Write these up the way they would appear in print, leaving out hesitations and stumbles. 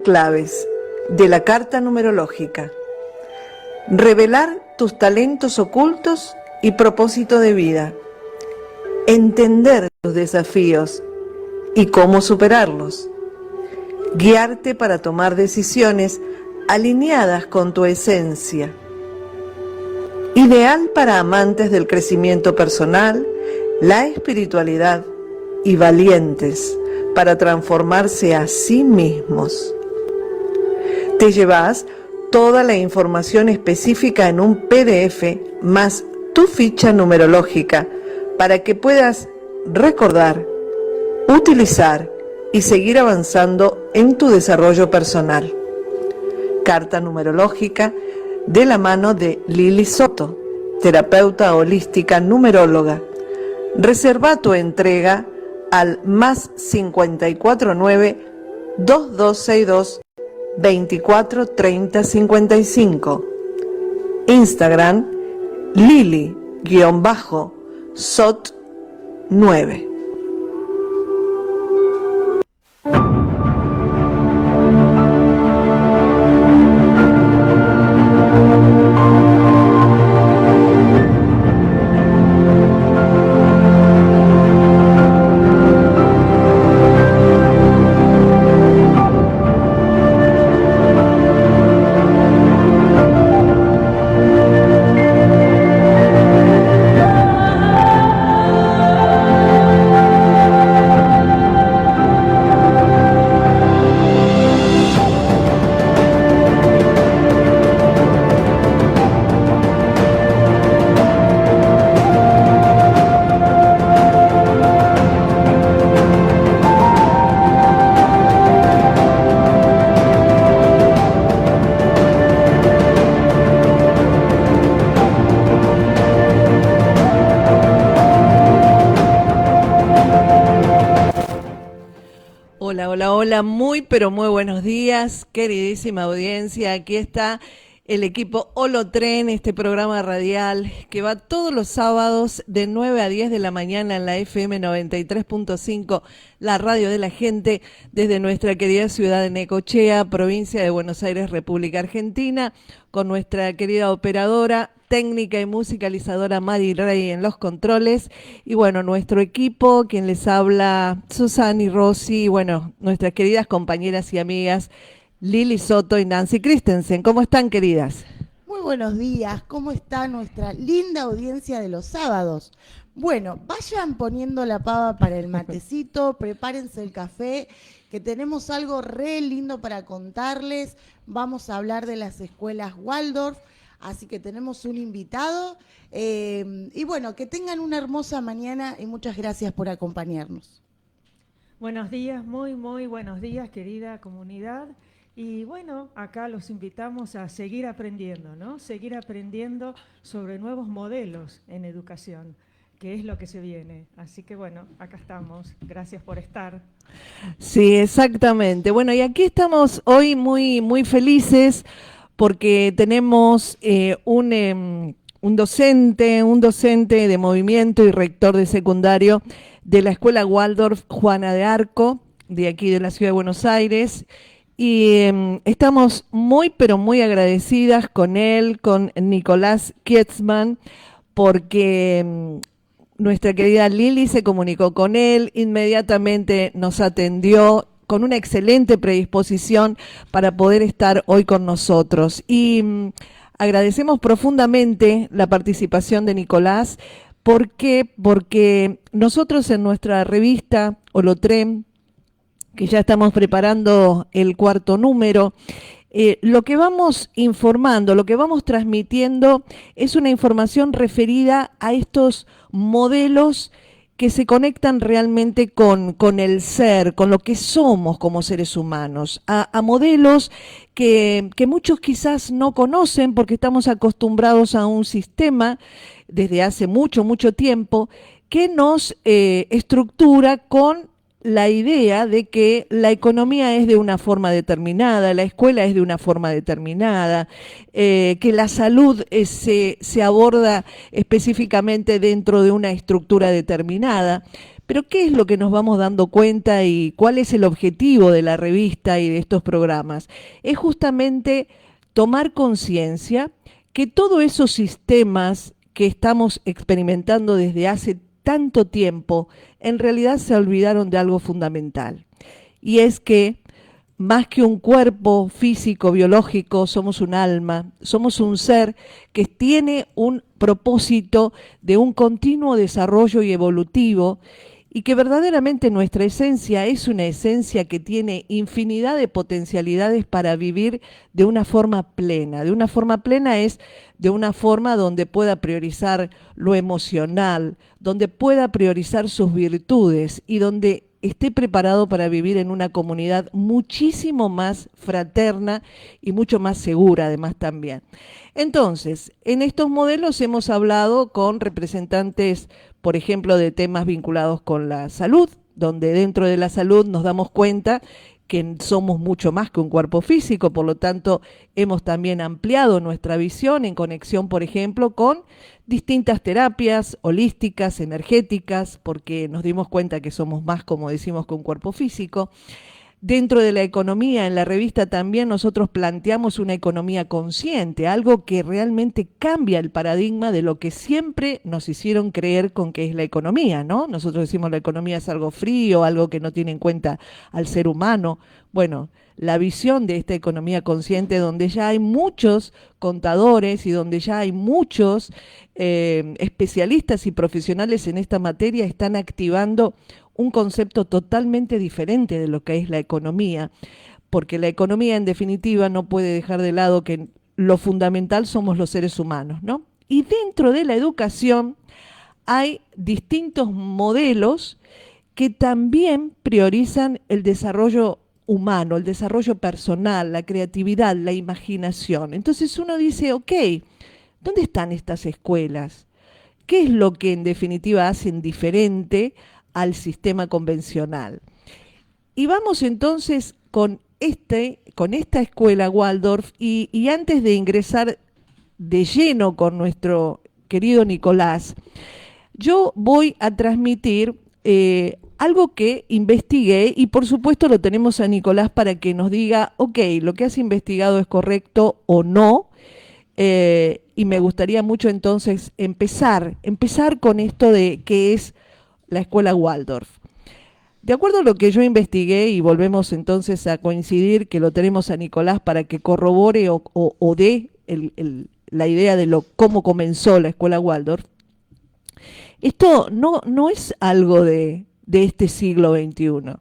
claves de la carta numerológica. Revelar tus talentos ocultos y propósito de vida. Entender tus desafíos y cómo superarlos. Guiarte para tomar decisiones alineadas con tu esencia. Ideal para amantes del crecimiento personal, la espiritualidad y valientes para transformarse a sí mismos. Te llevas toda la información específica en un PDF más tu ficha numerológica para que puedas recordar, utilizar y seguir avanzando en tu desarrollo personal. Carta numerológica de la mano de Lili Soto, terapeuta holística numeróloga. Reserva tu entrega al más 549-2262 243055. Instagram Lili_Sot9. Hola, muy pero muy buenos días, queridísima audiencia. Aquí está el equipo Holotren, este programa radial que va todos los sábados de 9 a 10 de la mañana en la FM 93.5, la radio de la gente, desde nuestra querida ciudad de Necochea, provincia de Buenos Aires, República Argentina, con nuestra querida operadora, técnica y musicalizadora Mari Rey en los controles, y bueno, nuestro equipo, quien les habla, Susana y Rosy, y bueno, nuestras queridas compañeras y amigas Lili Soto y Nancy Christensen. ¿Cómo están, queridas? Muy buenos días, ¿cómo está nuestra linda audiencia de los sábados? Bueno, vayan poniendo la pava para el matecito, prepárense el café, que tenemos algo re lindo para contarles. Vamos a hablar de las escuelas Waldorf, así que tenemos un invitado. Y bueno, que tengan una hermosa mañana y muchas gracias por acompañarnos. Buenos días, muy buenos días, querida comunidad. Y bueno, acá los invitamos a seguir aprendiendo, ¿no? Seguir aprendiendo sobre nuevos modelos en educación, que es lo que se viene. Así que bueno, acá estamos. Gracias por estar. Sí, exactamente. Bueno, y aquí estamos hoy muy felices porque tenemos un docente de movimiento y rector de secundario de la Escuela Waldorf Juana de Arco, de aquí de la Ciudad de Buenos Aires. Y estamos muy agradecidas con él, con Nicolás Kietzman, porque nuestra querida Lili se comunicó con él, inmediatamente nos atendió con una excelente predisposición para poder estar hoy con nosotros. Y agradecemos profundamente la participación de Nicolás. ¿Por qué? Porque nosotros en nuestra revista Holotren, que ya estamos preparando el 4º número, lo que vamos informando, lo que vamos transmitiendo es una información referida a estos modelos que se conectan realmente con el ser, con lo que somos como seres humanos, a modelos que muchos quizás no conocen porque estamos acostumbrados a un sistema desde hace mucho tiempo que nos estructura con la idea de que la economía es de una forma determinada, la escuela es de una forma determinada, que la salud se aborda específicamente dentro de una estructura determinada, Pero ¿qué es lo que nos vamos dando cuenta y cuál es el objetivo de la revista y de estos programas? Es justamente tomar conciencia que todos esos sistemas que estamos experimentando desde hace tanto tiempo, en realidad se olvidaron de algo fundamental. Y es que más que un cuerpo físico, biológico, somos un alma, somos un ser que tiene un propósito de un continuo desarrollo y evolutivo, y que verdaderamente nuestra esencia es una esencia que tiene infinidad de potencialidades para vivir de una forma plena. De una forma plena es de una forma donde pueda priorizar lo emocional, donde pueda priorizar sus virtudes y donde esté preparado para vivir en una comunidad muchísimo más fraterna y mucho más segura además también. Entonces, en estos modelos hemos hablado con representantes, por ejemplo, de temas vinculados con la salud, donde dentro de la salud nos damos cuenta que somos mucho más que un cuerpo físico, por lo tanto hemos también ampliado nuestra visión en conexión, por ejemplo, con distintas terapias holísticas, energéticas, porque nos dimos cuenta que somos más, como decimos, que un cuerpo físico. Dentro de la economía, en la revista también nosotros planteamos una economía consciente, algo que realmente cambia el paradigma de lo que siempre nos hicieron creer con que es la economía, ¿no? Nosotros decimos la economía es algo frío, algo que no tiene en cuenta al ser humano. Bueno, la visión de esta economía consciente, donde ya hay muchos contadores y donde ya hay muchos especialistas y profesionales en esta materia, están activando un concepto totalmente diferente de lo que es la economía, porque la economía en definitiva no puede dejar de lado que lo fundamental somos los seres humanos, ¿no? Y dentro de la educación hay distintos modelos que también priorizan el desarrollo humano, el desarrollo personal, la creatividad, la imaginación. Entonces uno dice, ok, ¿dónde están estas escuelas? ¿Qué es lo que en definitiva hacen diferente al sistema convencional? Y vamos entonces con esta escuela Waldorf y antes de ingresar de lleno con nuestro querido Nicolás, yo voy a transmitir algo que investigué y por supuesto lo tenemos a Nicolás para que nos diga, ok, lo que has investigado es correcto o no. Y me gustaría mucho entonces empezar con esto de qué es la escuela Waldorf. De acuerdo a lo que yo investigué, y volvemos entonces a coincidir que lo tenemos a Nicolás para que corrobore o dé la idea de cómo comenzó la escuela Waldorf, esto no es algo de este siglo XXI.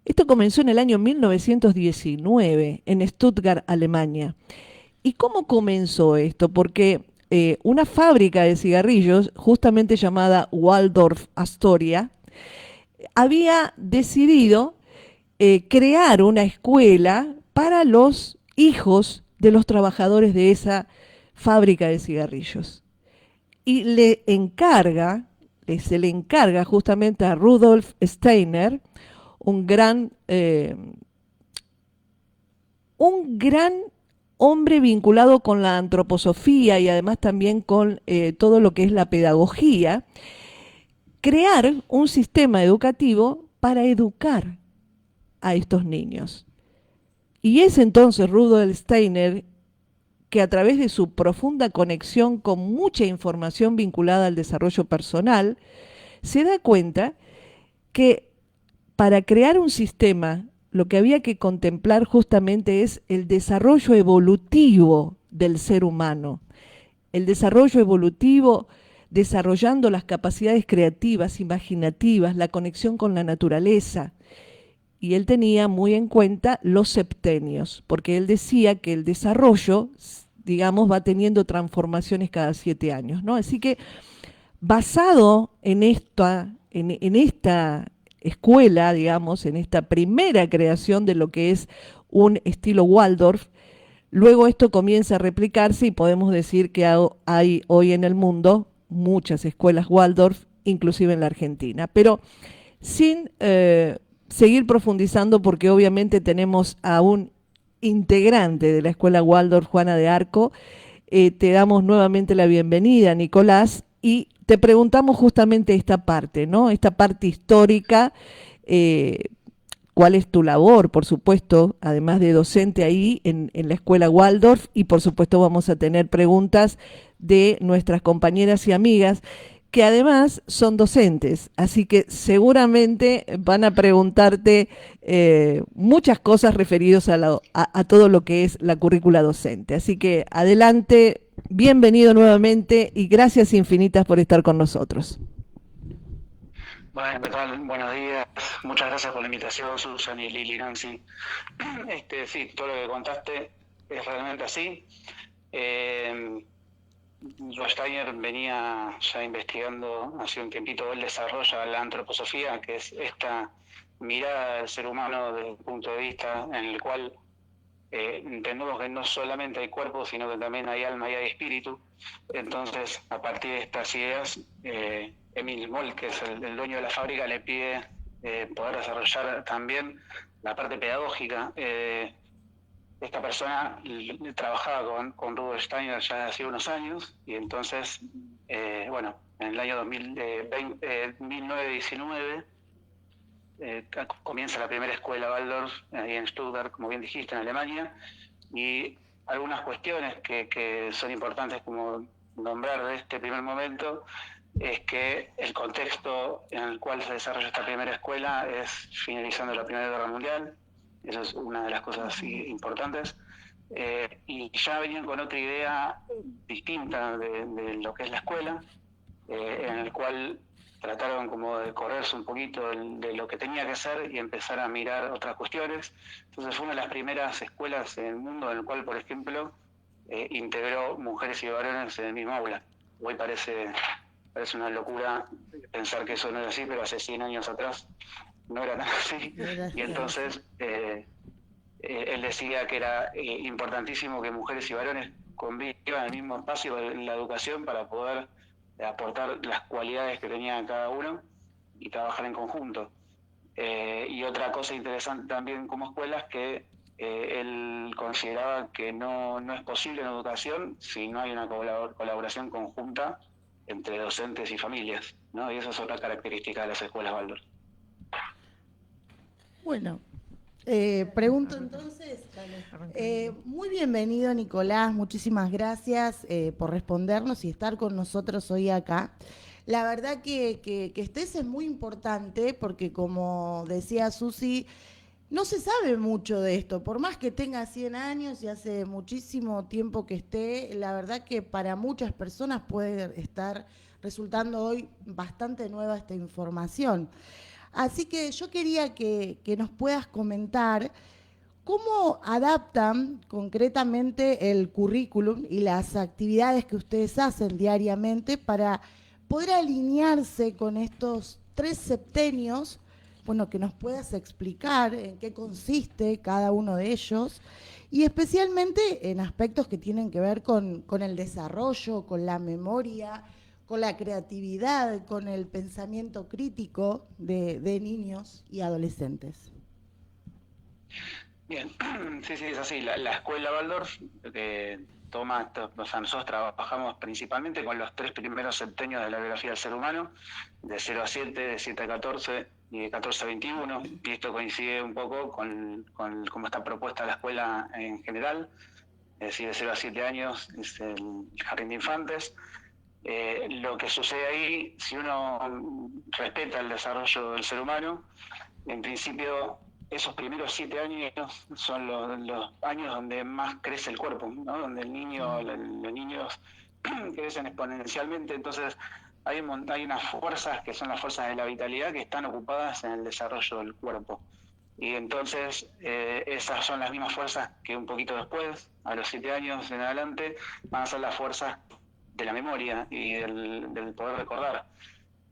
Esto comenzó en el año 1919 en Stuttgart, Alemania. ¿Y cómo comenzó esto? Porque una fábrica de cigarrillos, justamente llamada Waldorf Astoria, había decidido crear una escuela para los hijos de los trabajadores de esa fábrica de cigarrillos. Y se le encarga justamente a Rudolf Steiner, un gran hombre vinculado con la antroposofía y además también con todo lo que es la pedagogía, crear un sistema educativo para educar a estos niños. Y es entonces Rudolf Steiner que a través de su profunda conexión con mucha información vinculada al desarrollo personal, se da cuenta que para crear un sistema lo que había que contemplar justamente es el desarrollo evolutivo del ser humano. El desarrollo evolutivo desarrollando las capacidades creativas, imaginativas, la conexión con la naturaleza. Y él tenía muy en cuenta los septenios, porque él decía que el desarrollo, digamos, va teniendo transformaciones cada 7 años, ¿no? Así que, basado en esta escuela, digamos, en esta primera creación de lo que es un estilo Waldorf, luego esto comienza a replicarse y podemos decir que hay hoy en el mundo muchas escuelas Waldorf, inclusive en la Argentina. Pero sin seguir profundizando, porque obviamente tenemos a un integrante de la escuela Waldorf, Juana de Arco, te damos nuevamente la bienvenida, Nicolás, y te preguntamos justamente esta parte, ¿no? Esta parte histórica. ¿Cuál es tu labor, por supuesto, además de docente ahí en la escuela Waldorf? Y por supuesto vamos a tener preguntas de nuestras compañeras y amigas que además son docentes, así que seguramente van a preguntarte muchas cosas referidas a todo lo que es la currícula docente. Así que adelante, bienvenido nuevamente y gracias infinitas por estar con nosotros. Bueno, ¿qué tal? Buenos días. Muchas gracias por la invitación, Susan y Lili, Nancy. Sí, todo lo que contaste es realmente así. Steiner venía ya investigando hace un tiempito, él desarrolla la antroposofía, que es esta mirada del ser humano desde el punto de vista en el cual entendemos que no solamente hay cuerpo, sino que también hay alma y hay espíritu. Entonces, a partir de estas ideas, Emil Moll, que es el dueño de la fábrica, le pide poder desarrollar también la parte pedagógica. Esta persona trabajaba con Rudolf Steiner ya hace unos años, y entonces, bueno, en el año 1919 comienza la primera escuela Waldorf ahí en Stuttgart, como bien dijiste, en Alemania, y algunas cuestiones que son importantes como nombrar de este primer momento es que el contexto en el cual se desarrolla esta primera escuela es finalizando la Primera Guerra Mundial. Eso es una de las cosas importantes. Y ya venían con otra idea distinta de lo que es la escuela, en el cual trataron como de correrse un poquito de lo que tenía que ser y empezar a mirar otras cuestiones. Entonces fue una de las primeras escuelas en el mundo en el cual, por ejemplo, integró mujeres y varones en el mismo aula. Hoy parece una locura pensar que eso no era así, pero hace 100 años atrás no era tan así. Y entonces él decía que era importantísimo que mujeres y varones convivan en el mismo espacio en la educación para poder aportar las cualidades que tenía cada uno y trabajar en conjunto. Y otra cosa interesante también como escuela es que él consideraba que no es posible en educación si no hay una colaboración conjunta entre docentes y familias, ¿no? Y esa es otra característica de las escuelas Waldorf. Bueno, pregunto entonces, muy bienvenido Nicolás, muchísimas gracias por respondernos y estar con nosotros hoy acá. La verdad que estés es muy importante porque, como decía Susi, no se sabe mucho de esto, por más que tenga 100 años y hace muchísimo tiempo que esté, la verdad que para muchas personas puede estar resultando hoy bastante nueva esta información. Así que yo quería que nos puedas comentar cómo adaptan concretamente el currículum y las actividades que ustedes hacen diariamente para poder alinearse con estos 3 septenios. Bueno, que nos puedas explicar en qué consiste cada uno de ellos y especialmente en aspectos que tienen que ver con el desarrollo, con la memoria, con la creatividad, con el pensamiento crítico de niños y adolescentes. Bien, sí, es así. La escuela Waldorf toma, o sea, nosotros trabajamos principalmente con los 3 primeros septenios de la biografía del ser humano, de 0 a 7, de 7 a 14 y de 14 a 21, y esto coincide un poco con cómo está propuesta la escuela en general, es decir, de 0 a 7 años es el jardín de infantes. Lo que sucede ahí, si uno respeta el desarrollo del ser humano, en principio esos primeros 7 años son los años donde más crece el cuerpo, ¿no? Donde los niños crecen exponencialmente. Entonces hay unas fuerzas que son las fuerzas de la vitalidad que están ocupadas en el desarrollo del cuerpo. Y entonces esas son las mismas fuerzas que un poquito después, a los 7 años en adelante, van a ser las fuerzas de la memoria y del poder recordar.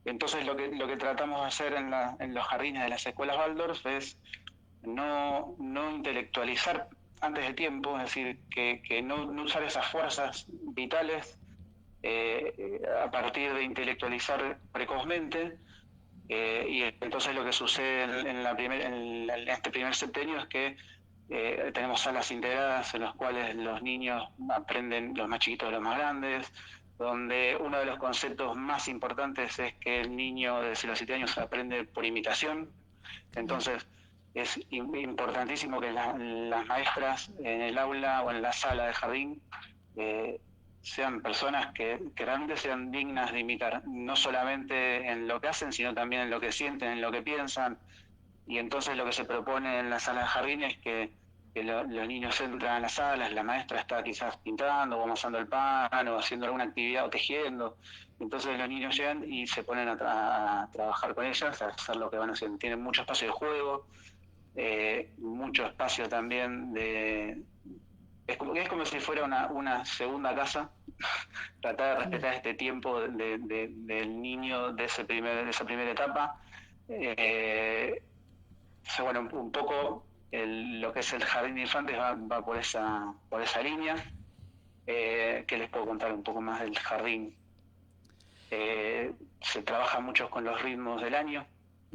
Entonces lo que tratamos de hacer en los jardines de las escuelas Waldorf es no intelectualizar antes de tiempo, es decir, que no usar esas fuerzas vitales a partir de intelectualizar precozmente. Y entonces lo que sucede en este primer septenio es que tenemos salas integradas en las cuales los niños aprenden, los más chiquitos de los más grandes, donde uno de los conceptos más importantes es que el niño de 0 a 7 años aprende por imitación. Entonces, es importantísimo que las maestras en el aula o en la sala de jardín sean personas que realmente sean dignas de imitar, no solamente en lo que hacen, sino también en lo que sienten, en lo que piensan. Y entonces lo que se propone en la sala de jardín es que los niños entran a las salas, la maestra está quizás pintando o amasando el pan o haciendo alguna actividad o tejiendo. Entonces los niños llegan y se ponen a trabajar con ellas, a hacer lo que van haciendo. Tienen mucho espacio de juego, mucho espacio también de... Es como si fuera una segunda casa, tratar de respetar este tiempo del niño de esa primera etapa. Bueno, un poco lo que es el jardín de infantes va por esa línea. Que les puedo contar un poco más del jardín. Se trabaja mucho con los ritmos del año,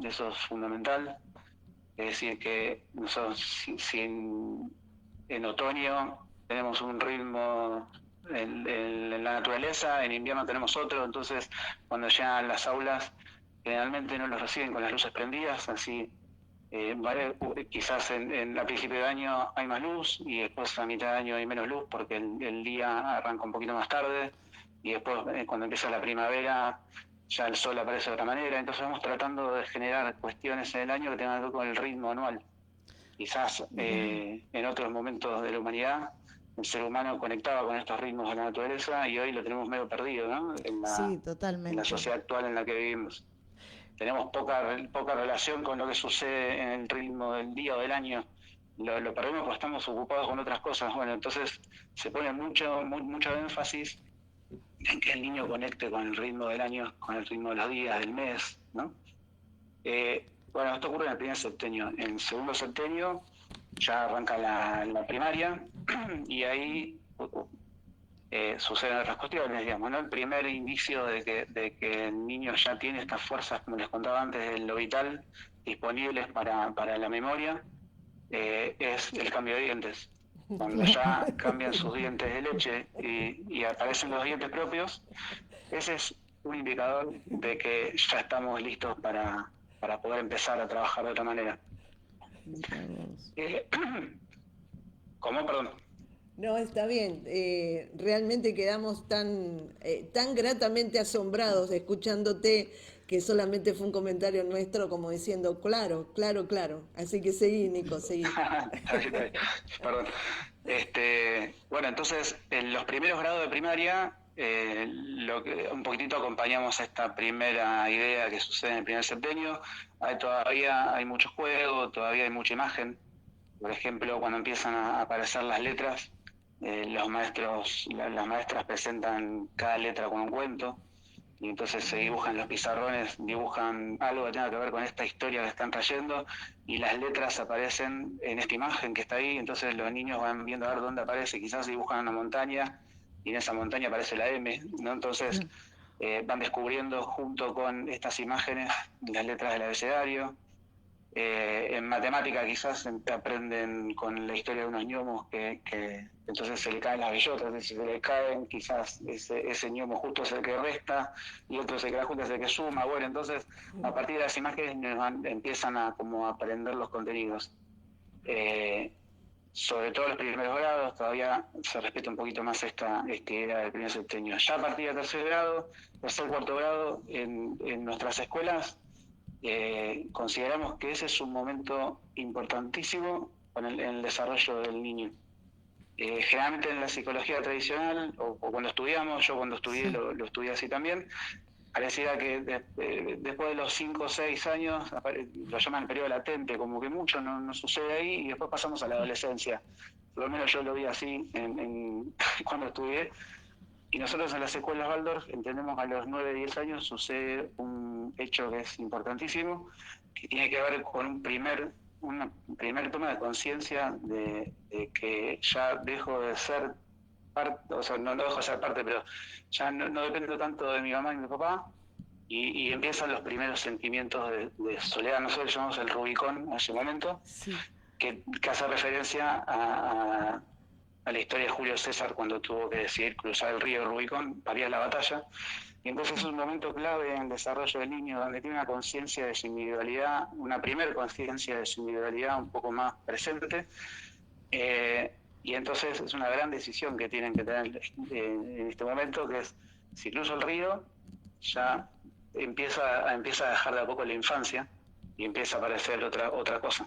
eso es fundamental. Es decir, que nosotros en otoño tenemos un ritmo en la naturaleza, en invierno tenemos otro, entonces cuando llegan las aulas generalmente no los reciben con las luces prendidas, así quizás a principio de año hay más luz y después a mitad de año hay menos luz porque el día arranca un poquito más tarde y después cuando empieza la primavera ya el sol aparece de otra manera, entonces vamos tratando de generar cuestiones en el año que tengan que ver con el ritmo anual. Quizás en otros momentos de la humanidad el ser humano conectaba con estos ritmos de la naturaleza y hoy lo tenemos medio perdido, ¿no? Sí, totalmente. En la sociedad actual en la que vivimos. Tenemos poca relación con lo que sucede en el ritmo del día o del año. Lo perdemos porque estamos ocupados con otras cosas. Bueno, entonces se pone mucho énfasis en que el niño conecte con el ritmo del año, con el ritmo de los días, del mes, ¿no? Bueno, esto ocurre en el primer septenio. En el segundo septenio ya arranca la primaria y ahí suceden otras cuestiones, digamos, ¿no? El primer indicio de que el niño ya tiene estas fuerzas, como les contaba antes, de lo vital, disponibles para la memoria, es el cambio de dientes. Cuando ya cambian sus dientes de leche y aparecen los dientes propios, ese es un indicador de que ya estamos listos para poder empezar a trabajar de otra manera. ¿Cómo? Perdón. No, está bien. Realmente quedamos tan gratamente asombrados escuchándote que solamente fue un comentario nuestro como diciendo, claro. Así que seguí, Nico, seguí. Está bien. Perdón. Bueno, entonces, en los primeros grados de primaria, un poquitito acompañamos esta primera idea que sucede en el primer septenio. Todavía hay mucho juego, todavía hay mucha imagen. Por ejemplo, cuando empiezan a aparecer las letras, los maestros, las maestras presentan cada letra con un cuento y entonces se dibujan los pizarrones, dibujan algo que tenga que ver con esta historia que están trayendo y las letras aparecen en esta imagen que está ahí, entonces los niños van viendo a ver dónde aparece, quizás dibujan una montaña y en esa montaña aparece la M, ¿no? Entonces van descubriendo junto con estas imágenes las letras del abecedario. En matemática quizás aprenden con la historia de unos gnomos que entonces se le caen las bellotas, si se le caen quizás ese gnomo justo es el que resta y otro se queda junto es el que suma. Bueno, entonces a partir de las imágenes empiezan a como aprender los contenidos. Sobre todo los primeros grados todavía se respeta un poquito más esta idea del primer septenio. Ya a partir del cuarto grado en nuestras escuelas consideramos que ese es un momento importantísimo en el desarrollo del niño. Generalmente en la psicología tradicional, o cuando estudiamos, yo cuando estudié lo estudié así también, pareciera que después de los 5 o 6 años, lo llaman el periodo latente, como que mucho no sucede ahí y después pasamos a la adolescencia. Por lo menos yo lo vi así cuando estudié. Y nosotros en las escuelas Waldorf entendemos que a los 9, 10 años sucede un hecho que es importantísimo, que tiene que ver con una primer toma de conciencia de que ya dejo de ser parte, o sea, no dejo de ser parte, pero ya no dependo tanto de mi mamá y mi papá, y empiezan los primeros sentimientos de soledad. Nosotros llamamos el Rubicón en ese momento, que hace referencia a a la historia de Julio César cuando tuvo que decidir cruzar el río Rubicón, parir la batalla. Y entonces es un momento clave en el desarrollo del niño, donde tiene una conciencia de su individualidad, una primer conciencia de su individualidad un poco más presente. Y entonces es una gran decisión que tienen que tener en este momento, que es, si cruzo el río, ya empieza a dejar de a poco la infancia y empieza a aparecer otra cosa.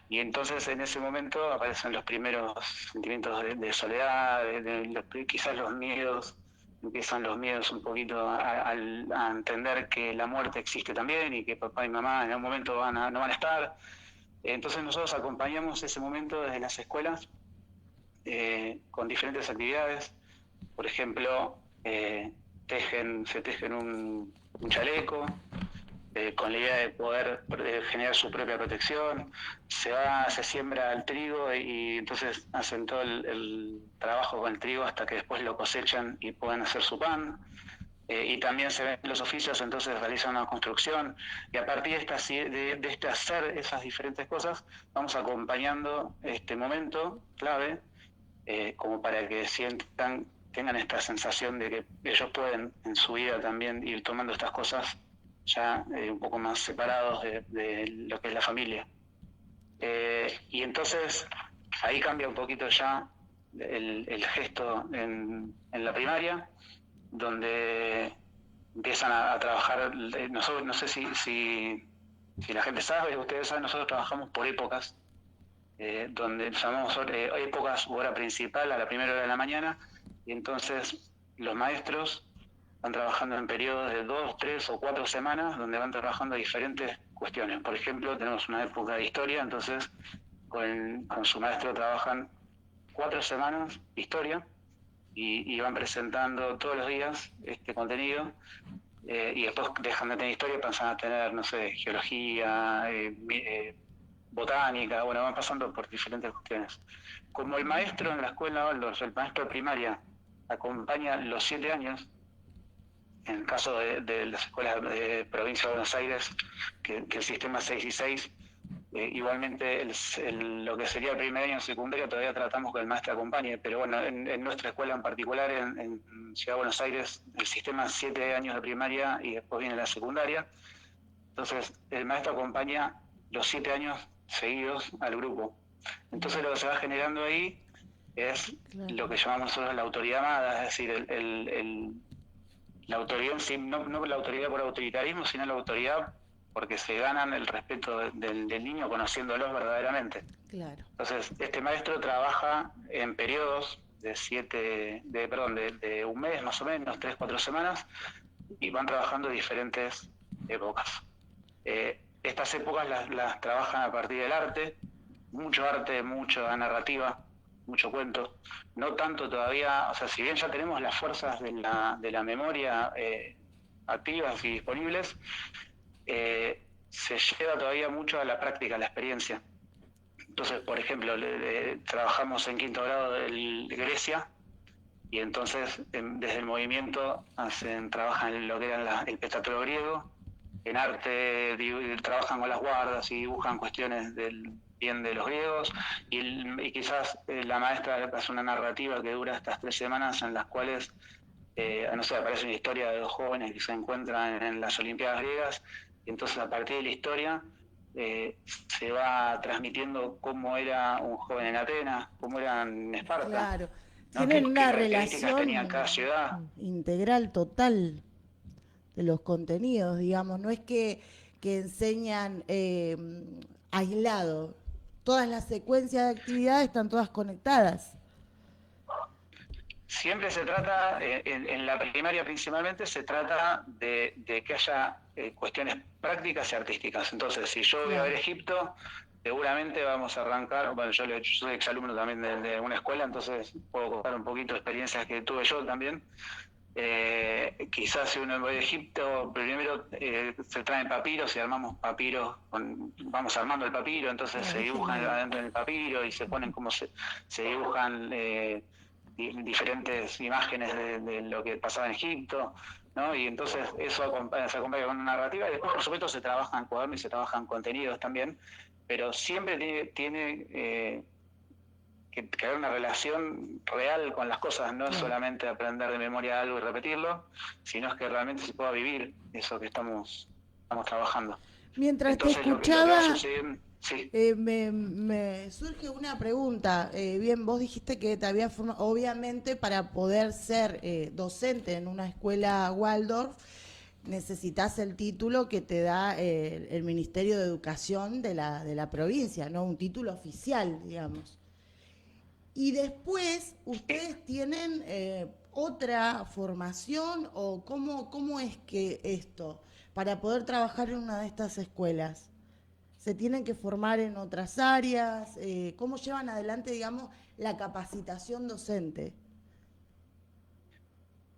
Y entonces en ese momento aparecen los primeros sentimientos de soledad, quizás los miedos, empiezan los miedos un poquito a entender que la muerte existe también y que papá y mamá en algún momento no van a estar. Entonces nosotros acompañamos ese momento desde las escuelas con diferentes actividades. Por ejemplo, se tejen un chaleco con la idea de poder generar su propia protección. Se siembra el trigo y entonces hacen todo el trabajo con el trigo hasta que después lo cosechan y pueden hacer su pan. Y también se ven los oficios, entonces realizan una construcción, y a partir de hacer esas diferentes cosas vamos acompañando este momento clave como para que tengan esta sensación de que ellos pueden en su vida también ir tomando estas cosas ya un poco más separados de lo que es la familia. Y entonces ahí cambia un poquito ya el gesto en la primaria, donde empiezan a trabajar. Nosotros, no sé si la gente sabe, ustedes saben, nosotros trabajamos por épocas, donde llamamos épocas, hora principal a la primera hora de la mañana, y entonces los maestros van trabajando en periodos de 2, 3 o 4 semanas, donde van trabajando diferentes cuestiones. Por ejemplo, tenemos una época de historia, entonces con su maestro trabajan 4 semanas de historia, y van presentando todos los días este contenido, y después dejan de tener historia, pasan a tener, no sé, geología, botánica, bueno, van pasando por diferentes cuestiones. Como el maestro en la escuela Waldorf, el maestro de primaria, acompaña los 7 años, en el caso de las escuelas de provincia de Buenos Aires, que el sistema 6 y 6, igualmente lo que sería el primer año secundario todavía tratamos que el maestro acompañe, pero bueno, en nuestra escuela en particular, en Ciudad de Buenos Aires, el sistema 7 años de primaria y después viene la secundaria, entonces el maestro acompaña los 7 años seguidos al grupo. Entonces lo que se va generando ahí es lo que llamamos nosotros la autoridad amada, es decir, la autoridad, no la autoridad por autoritarismo, sino la autoridad porque se ganan el respeto del niño conociéndolos verdaderamente. Claro. Entonces, este maestro trabaja en periodos de un mes más o menos, 3, 4 semanas, y van trabajando diferentes épocas. Estas épocas las trabajan a partir del arte, mucha narrativa, mucho cuento. No tanto todavía, o sea, si bien ya tenemos las fuerzas de la memoria activas y disponibles, se lleva todavía mucho a la práctica, a la experiencia. Entonces, por ejemplo, trabajamos en 5º grado de Grecia, y entonces desde el movimiento trabajan en lo que era el pentateuco griego, en arte trabajan con las guardas y dibujan cuestiones del bien de los griegos, y quizás la maestra hace una narrativa que dura estas 3 semanas en las cuales no sé, aparece una historia de 2 jóvenes que se encuentran en las Olimpiadas griegas, y entonces a partir de la historia se va transmitiendo cómo era un joven en Atenas, cómo era en Esparta. Claro, ¿no? tienen una características tenía cada relación ciudad. integral, total de los contenidos, digamos. No es que enseñan aislado. Todas las secuencias de actividades están todas conectadas. Siempre se trata, en la primaria principalmente, se trata de que haya cuestiones prácticas y artísticas. Entonces, si yo voy a ver Egipto, seguramente vamos a arrancar, bueno, yo soy exalumno también de una escuela, entonces puedo contar un poquito de experiencias que tuve yo también. Quizás si uno va a Egipto, primero se traen papiros y armamos papiros, vamos armando el papiro, entonces se dibujan adentro del papiro y se ponen como se dibujan diferentes imágenes de lo que pasaba en Egipto, ¿no? Y entonces eso se acompaña con una narrativa, y después por supuesto se trabajan cuadernos y se trabajan contenidos también, pero siempre tiene que haya una relación real con las cosas, no es solamente aprender de memoria algo y repetirlo, sino es que realmente se pueda vivir eso que estamos trabajando. Mientras Entonces, te lo que va escuchaba, sucediendo, sí. me surge una pregunta. Bien, vos dijiste que te había formado, obviamente para poder ser docente en una escuela Waldorf, necesitas el título que te da el Ministerio de Educación de la provincia, ¿no? Un título oficial, digamos. Y después, ¿ustedes tienen otra formación o cómo es que esto, para poder trabajar en una de estas escuelas? ¿Se tienen que formar en otras áreas? ¿Cómo llevan adelante, digamos, la capacitación docente?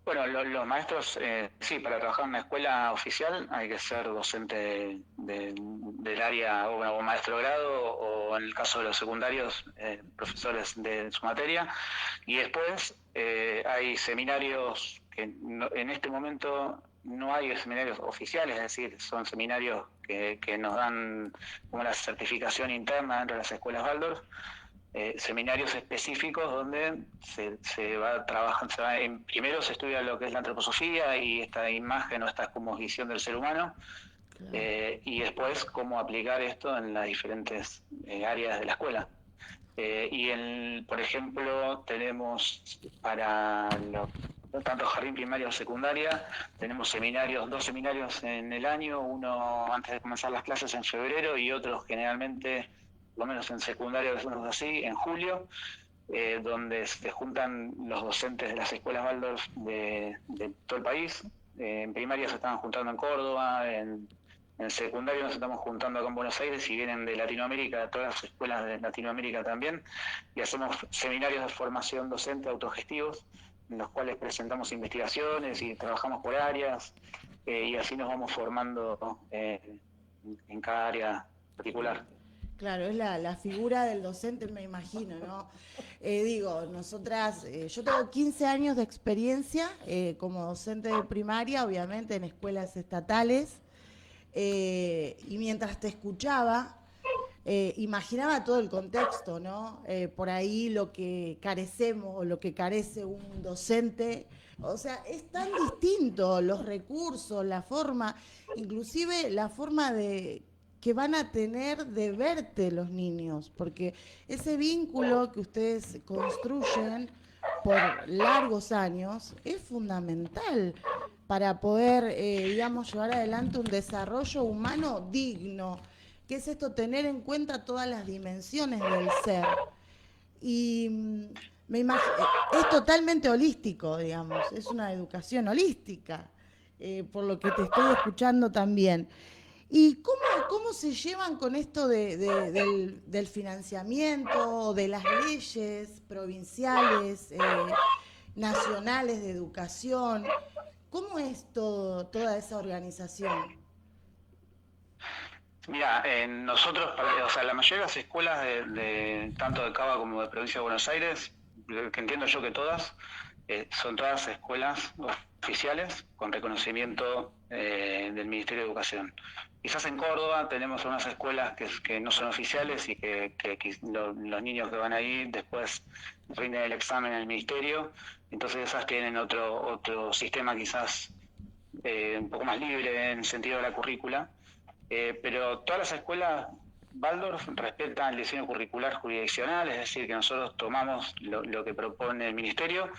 Bueno, los maestros, sí, para trabajar en una escuela oficial hay que ser docente del área o maestro de grado o en el caso de los secundarios, profesores de su materia. Y después hay seminarios que en este momento no hay seminarios oficiales, es decir, son seminarios que nos dan como la certificación interna dentro de las escuelas Waldorf. Seminarios específicos donde se va trabajando, primero se estudia lo que es la antroposofía y esta imagen o esta como visión del ser humano, Claro. y después cómo aplicar esto en las diferentes áreas de la escuela. Por ejemplo, tenemos para tanto jardín primaria o secundaria, tenemos dos seminarios en el año, uno antes de comenzar las clases en febrero y otro generalmente, por lo menos en secundaria, decimos así, en julio, donde se juntan los docentes de las escuelas Waldorf de todo el país. En primaria se estaban juntando en Córdoba, en secundario nos estamos juntando acá en Buenos Aires y vienen de Latinoamérica, de todas las escuelas de Latinoamérica también, y hacemos seminarios de formación docente autogestivos, en los cuales presentamos investigaciones y trabajamos por áreas, y así nos vamos formando en cada área particular. Claro, es la figura del docente, me imagino, ¿no? Digo, nosotras, yo tengo 15 años de experiencia como docente de primaria, obviamente en escuelas estatales, y mientras te escuchaba, imaginaba todo el contexto, ¿no? Por ahí lo que carecemos o lo que carece un docente, o sea, es tan distinto los recursos, la forma, inclusive la forma de que van a tener de verte los niños, porque ese vínculo que ustedes construyen por largos años es fundamental para poder, digamos, llevar adelante un desarrollo humano digno. ¿Qué es esto? Tener en cuenta todas las dimensiones del ser. Y es totalmente holístico, digamos, es una educación holística, por lo que te estoy escuchando también. ¿Y cómo se llevan con esto del financiamiento, de las leyes provinciales, nacionales de educación? ¿Cómo es toda esa organización? Mira, nosotros, o sea, la mayoría de las escuelas tanto de Cava como de Provincia de Buenos Aires, que entiendo yo que todas, son todas escuelas oficiales con reconocimiento del Ministerio de Educación. Quizás en Córdoba tenemos unas escuelas que no son oficiales y que los niños que van ahí después rinden el examen en el Ministerio, entonces esas tienen otro sistema quizás un poco más libre en el sentido de la currícula. Pero todas las escuelas Waldorf respetan el diseño curricular jurisdiccional, es decir, que nosotros tomamos lo que propone el Ministerio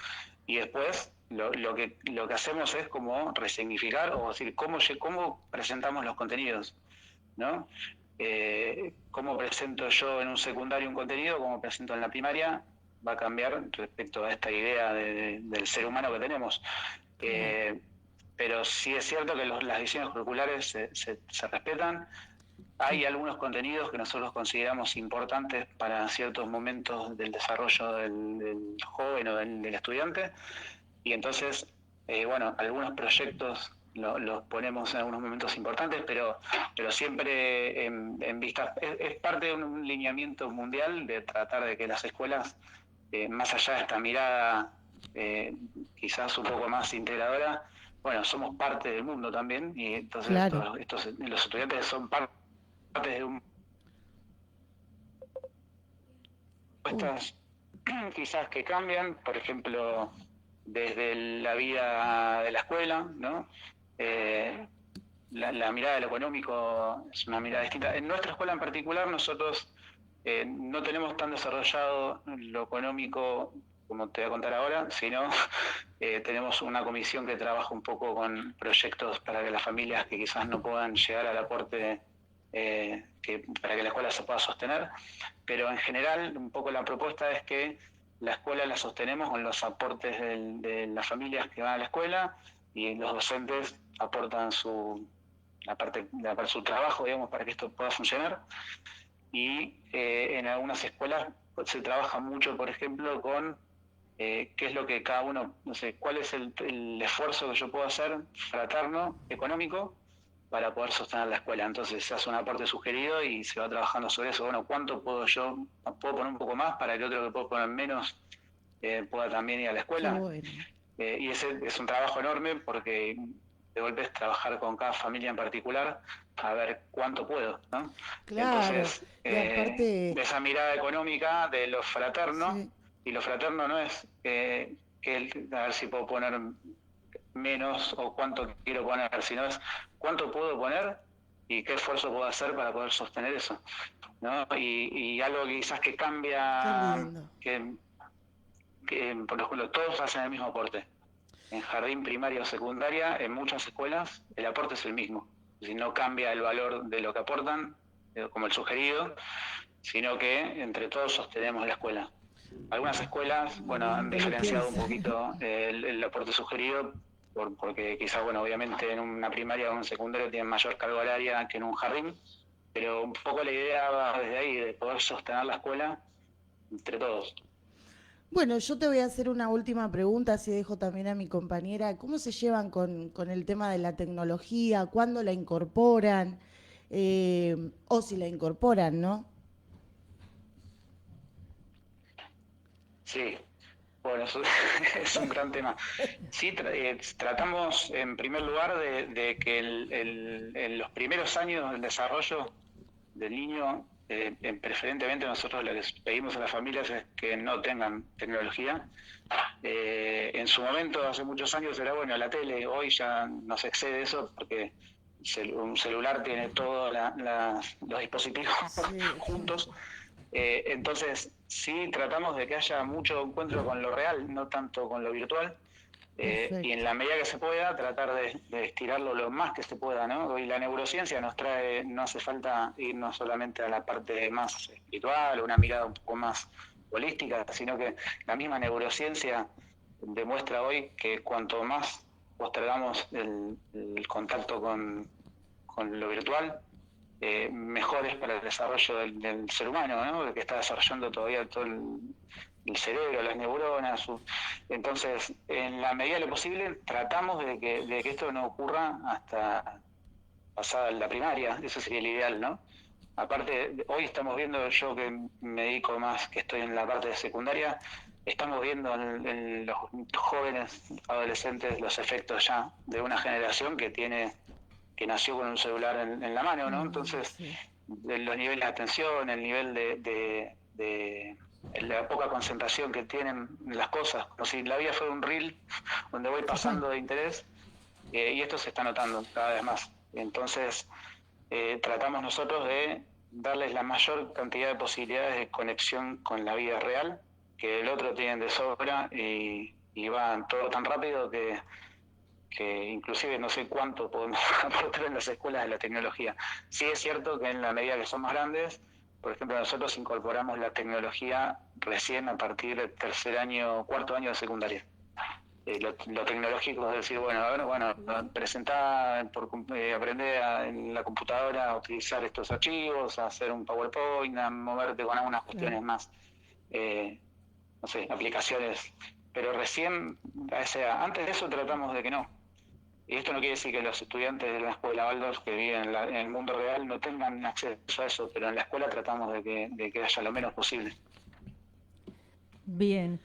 y después lo que hacemos es como resignificar, o decir, cómo presentamos los contenidos, ¿no? Cómo presento yo en un secundario un contenido, cómo presento en la primaria, va a cambiar respecto a esta idea del ser humano que tenemos. Pero sí es cierto que los diseños curriculares se respetan. Hay algunos contenidos que nosotros consideramos importantes para ciertos momentos del desarrollo del joven o del estudiante, y entonces, bueno, algunos proyectos los ponemos en algunos momentos importantes, pero siempre en vista, es parte de un lineamiento mundial de tratar de que las escuelas, más allá de esta mirada quizás un poco más integradora, bueno, somos parte del mundo también, y entonces Claro. los estudiantes son parte de un... quizás que cambian, por ejemplo, desde la vida de la escuela, ¿no? La mirada de lo económico es una mirada distinta. En nuestra escuela en particular, nosotros no tenemos tan desarrollado lo económico como te voy a contar ahora, sino tenemos una comisión que trabaja un poco con proyectos para que las familias que quizás no puedan llegar al aporte para que la escuela se pueda sostener, pero en general un poco la propuesta es que la escuela la sostenemos con los aportes de las familias que van a la escuela y los docentes aportan su trabajo, digamos, para que esto pueda funcionar. Y en algunas escuelas se trabaja mucho, por ejemplo, con qué es lo que cada uno, no sé, cuál es el esfuerzo que yo puedo hacer fraterno, económico, para poder sostener la escuela. Entonces se hace un aporte sugerido y se va trabajando sobre eso. Bueno, ¿cuánto puedo poner un poco más para que otro que puedo poner menos pueda también ir a la escuela? Bueno. Y ese es un trabajo enorme porque de golpe es trabajar con cada familia en particular a ver cuánto puedo, ¿no? Claro, Entonces, y aparte... de esa mirada económica de lo fraterno, Sí. y lo fraterno no es a ver si puedo poner menos o cuánto quiero poner, sino es cuánto puedo poner y qué esfuerzo puedo hacer para poder sostener eso, ¿no? Y algo que quizás que Qué cambia, lindo. que por ejemplo todos hacen el mismo aporte. En jardín, primaria o secundaria, en muchas escuelas, el aporte es el mismo. Es decir, no cambia el valor de lo que aportan, como el sugerido, sino que entre todos sostenemos la escuela. Algunas escuelas, bueno, han Lindo, lo diferenciado un pienso. poquito el aporte sugerido, porque quizás, bueno, obviamente en una primaria o en un secundario tienen mayor carga horaria que en un jardín, pero un poco la idea va desde ahí, de poder sostener la escuela entre todos. Bueno, yo te voy a hacer una última pregunta, así dejo también a mi compañera. ¿Cómo se llevan con el tema de la tecnología? ¿Cuándo la incorporan? O si la incorporan, ¿no? Sí, bueno, eso es un gran tema. Sí, tratamos en primer lugar de que en los primeros años del desarrollo del niño, preferentemente nosotros lo que pedimos a las familias es que no tengan tecnología. En su momento, hace muchos años, era bueno la tele, hoy ya no se excede eso porque un celular tiene todos los dispositivos Sí, juntos. Entonces, sí tratamos de que haya mucho encuentro con lo real, no tanto con lo virtual. Y en perfecto. la medida que se pueda, tratar de estirarlo lo más que se pueda, ¿no? Y la neurociencia nos trae, no hace falta irnos solamente a la parte más espiritual o una mirada un poco más holística, sino que la misma neurociencia demuestra hoy que cuanto más postergamos el contacto con lo virtual, mejor es para el desarrollo del ser humano, ¿no? Que está desarrollando todavía todo el cerebro, las neuronas. Entonces, en la medida de lo posible, tratamos de que esto no ocurra hasta pasada la primaria, eso sería el ideal, ¿no? Aparte, hoy estamos viendo, yo que me dedico más, que estoy en la parte de secundaria, estamos viendo en los jóvenes adolescentes los efectos ya de una generación que nació con un celular en la mano, ¿no? Entonces, Sí. los niveles de atención, el nivel de la poca concentración que tienen las cosas, como si la vida fuera un reel donde voy pasando de interés, y esto se está notando cada vez más. Entonces, tratamos nosotros de darles la mayor cantidad de posibilidades de conexión con la vida real, que el otro tiene de sobra y va todo tan rápido que inclusive no sé cuánto podemos aportar en las escuelas de la tecnología. Sí es cierto que en la medida que son más grandes, por ejemplo, nosotros incorporamos la tecnología recién a partir del cuarto año de secundaria. Lo tecnológico es decir, bueno, presentar, aprender en la computadora a utilizar estos archivos, a hacer un PowerPoint, a moverte con algunas cuestiones más, no sé, aplicaciones. Pero recién, antes de eso tratamos de que no. Y esto no quiere decir que los estudiantes de la escuela Waldorf que viven en el mundo real no tengan acceso a eso, pero en la escuela tratamos de que haya lo menos posible. Bien,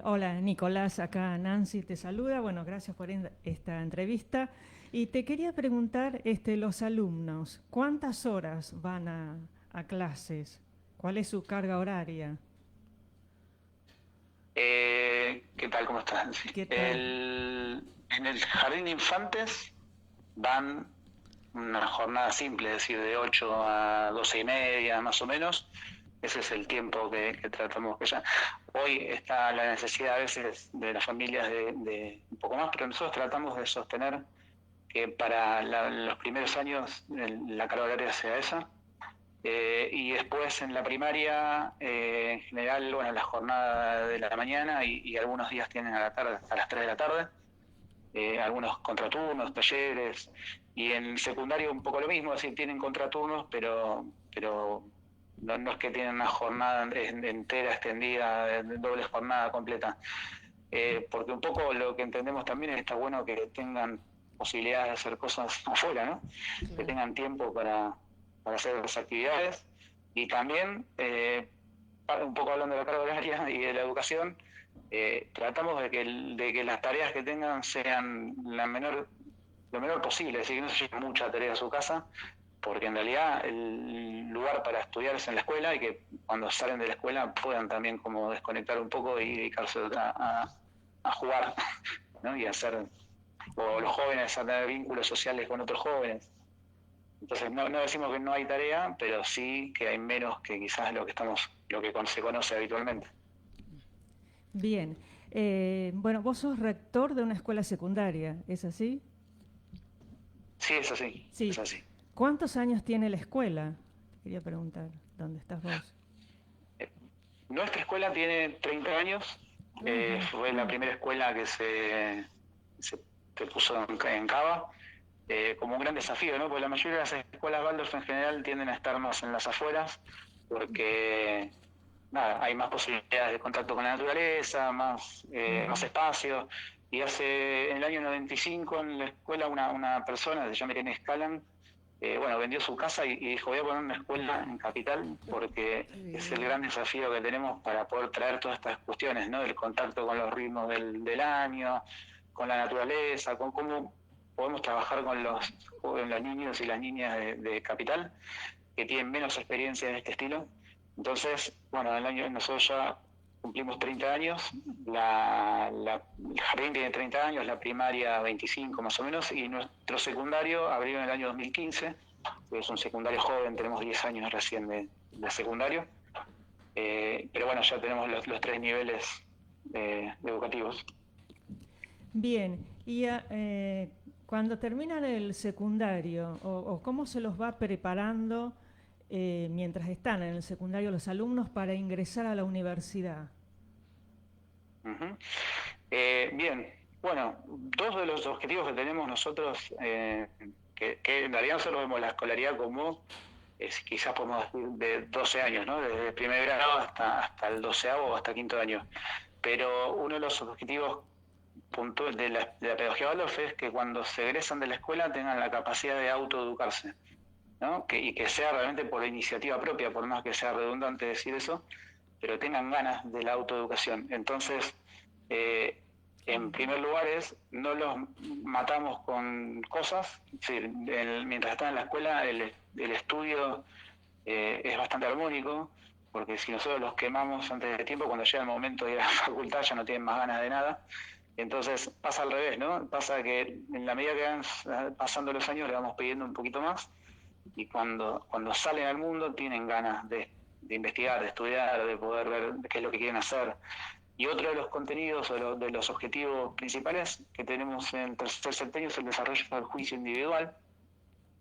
hola Nicolás, acá Nancy te saluda. Bueno, gracias por esta entrevista. Y te quería preguntar, los alumnos, ¿cuántas horas van a clases? ¿Cuál es su carga horaria? tal? ¿Cómo estás? Sí. ¿Qué tal? En el jardín de infantes van una jornada simple, es decir, de 8 a 12 y media más o menos. Ese es el tiempo que tratamos que ya. Hoy está la necesidad a veces de las familias de un poco más, pero nosotros tratamos de sostener que para los primeros años la carga horaria sea esa. Y después en la primaria, en general, bueno, la jornada de la mañana y algunos días tienen a la tarde, a las 3 de la tarde, algunos contraturnos, talleres, y en secundario un poco lo mismo, es decir, tienen contraturnos, pero no es que tienen una jornada entera, extendida, de doble jornada completa, porque un poco lo que entendemos también es que está bueno que tengan posibilidades de hacer cosas afuera, ¿no? Que tengan tiempo para hacer las actividades y también, un poco hablando de la carga horaria y de la educación, tratamos de que las tareas que tengan sean lo menor posible, es decir, que no se lleven mucha tarea a su casa, porque en realidad el lugar para estudiar es en la escuela y que cuando salen de la escuela puedan también como desconectar un poco y dedicarse a jugar, ¿no? Y hacer, o los jóvenes a tener vínculos sociales con otros jóvenes. Entonces no decimos que no hay tarea, pero sí que hay menos que quizás lo que se conoce habitualmente. Bien. Bueno, vos sos rector de una escuela secundaria, ¿es así? Sí, es así, Sí. es así. ¿Cuántos años tiene la escuela? Te quería preguntar, ¿dónde estás vos? Nuestra escuela tiene 30 años. Fue la primera escuela que se puso en Cava, como un gran desafío, ¿no? Porque la mayoría de las escuelas Waldorf en general tienden a estar más en las afueras, porque hay más posibilidades de contacto con la naturaleza, más espacio. Y en el año 95 en la escuela una persona, se llama Irene Scalan, vendió su casa y dijo, voy a poner una escuela en Capital porque es el gran desafío que tenemos para poder traer todas estas cuestiones, ¿no? Del contacto con los ritmos del año, con la naturaleza, con cómo podemos trabajar con los niños y las niñas de Capital, que tienen menos experiencia en este estilo. Entonces, nosotros ya cumplimos 30 años, el jardín tiene 30 años, la primaria 25 más o menos, y nuestro secundario abrió en el año 2015, es un secundario joven, tenemos 10 años recién de secundario, pero bueno, ya tenemos los 3 niveles educativos. Bien, y cuando terminan el secundario, o cómo se los va preparando mientras están en el secundario los alumnos para ingresar a la universidad. Bien, bueno, dos de los objetivos que tenemos nosotros, que en realidad nosotros vemos la escolaridad como, quizás podemos decir, de 12 años, ¿no? Desde el primer grado hasta el 12º o hasta quinto año. Pero uno de los objetivos puntuales de la pedagogía Waldorf es que cuando se egresan de la escuela tengan la capacidad de autoeducarse, ¿no? Y que sea realmente por iniciativa propia, por más que sea redundante decir eso, pero tengan ganas de la autoeducación. Entonces, en primer lugar no los matamos con cosas, es decir, mientras están en la escuela el estudio es bastante armónico, porque si nosotros los quemamos antes de tiempo, cuando llega el momento de ir a la facultad ya no tienen más ganas de nada. Entonces pasa al revés, ¿no? Pasa que en la medida que van pasando los años le vamos pidiendo un poquito más, y cuando salen al mundo tienen ganas de investigar, de estudiar, de poder ver qué es lo que quieren hacer. Y otro de los contenidos o de los objetivos principales que tenemos en el tercer septenio es el desarrollo del juicio individual.